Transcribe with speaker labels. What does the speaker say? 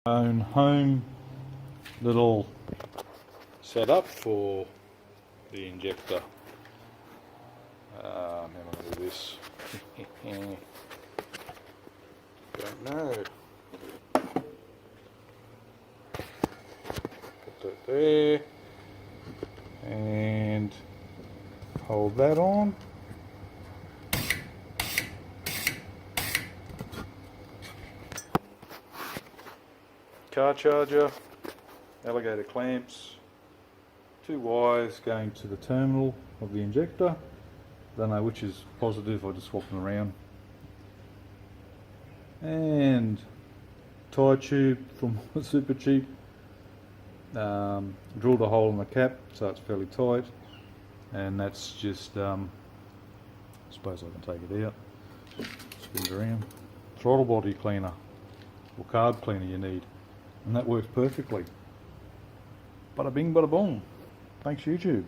Speaker 1: Own home little setup for the injector. How am I going to do this? Don't know. Put that there and hold that on. Car charger, alligator clamps, 2 wires going to the terminal of the injector. Don't know which is positive, I just swap them around. And tyre tube from Super Cheap. Drilled a hole in the cap so it's fairly tight, and that's just I suppose I can take it out, spin it around. Throttle body cleaner or carb cleaner you need, and that works perfectly. Bada bing bada boom. Thanks YouTube.